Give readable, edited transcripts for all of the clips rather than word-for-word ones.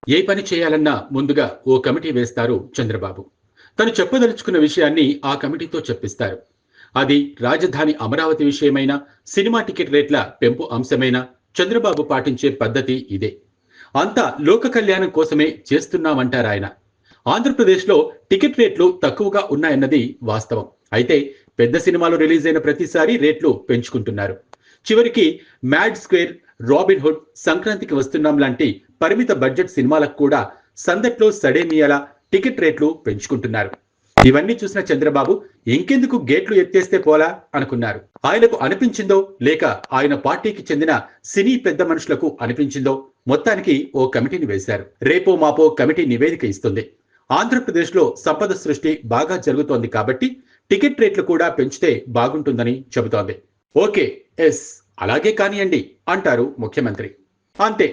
ఏ పని చేయాలన్నా ముందుగా ఓ కమిటీ వేస్తారు చంద్రబాబు. తను చెప్పదలుచుకున్న విషయాన్ని ఆ కమిటీతో చెప్పిస్తారు. అది రాజధాని అమరావతి విషయమైనా, సినిమా టికెట్ రేట్ల పెంపు అంశమైనా చంద్రబాబు పాటించే పద్ధతి ఇదే. అంతా లోక కళ్యాణం కోసమే చేస్తున్నామంటారాయన. ఆంధ్రప్రదేశ్లో టికెట్ రేట్లు తక్కువగా ఉన్నాయన్నది వాస్తవం. అయితే పెద్ద సినిమాలు రిలీజ్ అయిన ప్రతిసారి రేట్లు పెంచుకుంటున్నారు. చివరికి మ్యాడ్ స్క్వేర్, రాబిన్ హుడ్, సంక్రాంతికి వస్తున్నాం లాంటి పరిమిత బడ్జెట్ సినిమాలకు కూడా సందట్లో సడేమియలా టికెట్ రేట్లు పెంచుకుంటున్నారు. ఇవన్నీ చూసిన చంద్రబాబు ఇంకెందుకు గేట్లు ఎత్తేస్తే పోలా అనుకున్నారు. ఆయనకు అనిపించిందో లేక ఆయన పార్టీకి చెందిన సినీ పెద్ద మనుషులకు అనిపించిందో మొత్తానికి ఓ కమిటీని వేశారు. రేపో మాపో కమిటీ నివేదిక ఇస్తుంది. ఆంధ్రప్రదేశ్లో సంపద సృష్టి బాగా జరుగుతోంది కాబట్టి టికెట్ రేట్లు కూడా పెంచితే బాగుంటుందని చెబుతోంది. ఓకే, ఎస్, అలాగే కానియండి అంటారు ముఖ్యమంత్రి. అంతే.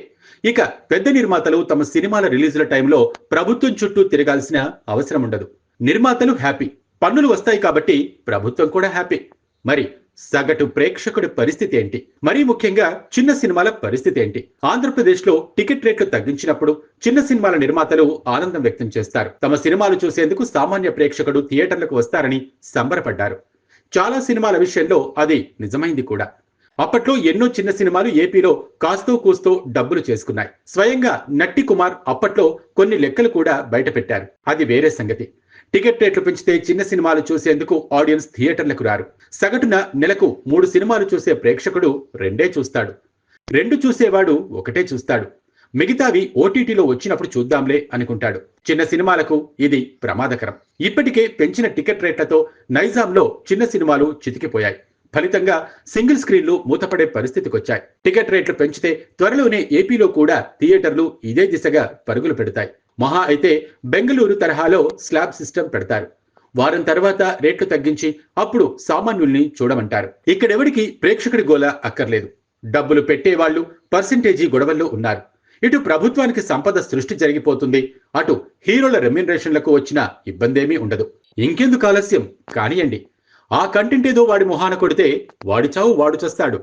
ఇక పెద్ద నిర్మాతలు తమ సినిమాల రిలీజుల టైంలో ప్రభుత్వం చుట్టూ తిరగాల్సిన అవసరం ఉండదు. నిర్మాతలు హ్యాపీ, పన్నులు వస్తాయి కాబట్టి ప్రభుత్వం కూడా హ్యాపీ. మరి సగటు ప్రేక్షకుడి పరిస్థితి ఏంటి? మరీ ముఖ్యంగా చిన్న సినిమాల పరిస్థితి ఏంటి? ఆంధ్రప్రదేశ్లో టికెట్ రేట్లు తగ్గించినప్పుడు చిన్న సినిమాల నిర్మాతలు ఆనందం వ్యక్తం చేస్తారు. తమ సినిమాలు చూసేందుకు సామాన్య ప్రేక్షకుడు థియేటర్లకు వస్తారని సంబరపడ్డారు. చాలా సినిమాల విషయంలో అది నిజమైంది కూడా. అప్పట్లో ఎన్నో చిన్న సినిమాలు ఏపీలో కాస్తో కూస్తో డబ్బులు చేసుకున్నాయి. స్వయంగా నట్టి కుమార్ అప్పట్లో కొన్ని లెక్కలు కూడా బయటపెట్టారు. అది వేరే సంగతి. టికెట్ రేట్లు పెంచితే చిన్న సినిమాలు చూసేందుకు ఆడియన్స్ థియేటర్లకు రారు. సగటున నెలకు 3 సినిమాలు చూసే ప్రేక్షకుడు 2 చూస్తాడు. 2 చూసేవాడు 1 చూస్తాడు. మిగతావి ఓటీటీలో వచ్చినప్పుడు చూద్దాంలే అనుకుంటాడు. చిన్న సినిమాలకు ఇది ప్రమాదకరం. ఇప్పటికే పెంచిన టికెట్ రేట్లతో నైజాంలో చిన్న సినిమాలు చితికిపోయాయి. ఫలితంగా సింగిల్ స్క్రీన్లు మూతపడే పరిస్థితికొచ్చాయి. టికెట్ రేట్లు పెంచితే త్వరలోనే ఏపీలో కూడా థియేటర్లు ఇదే దిశగా పరుగులు పెడతాయి. మహా అయితే బెంగళూరు తరహాలో స్లాబ్ సిస్టమ్ పెడతారు. వారం తర్వాత రేట్లు తగ్గించి అప్పుడు సామాన్యుల్ని చూడమంటారు. ఇక్కడెవడికి ప్రేక్షకుడి గోల అక్కర్లేదు. డబ్బులు పెట్టేవాళ్లు పర్సెంటేజీ గొడవల్లో ఉన్నారు. ఇటు ప్రభుత్వానికి సంపద సృష్టి జరిగిపోతుంది, అటు హీరోల రెమ్యునరేషన్లకు వచ్చిన ఇబ్బందేమీ ఉండదు. ఇంకెందుకు ఆలస్యం, కానియండి. ఆ కంటెంట్ ఏదో వాడి మొహాన కొడితే వాడి చావు వాడు చస్తాడు.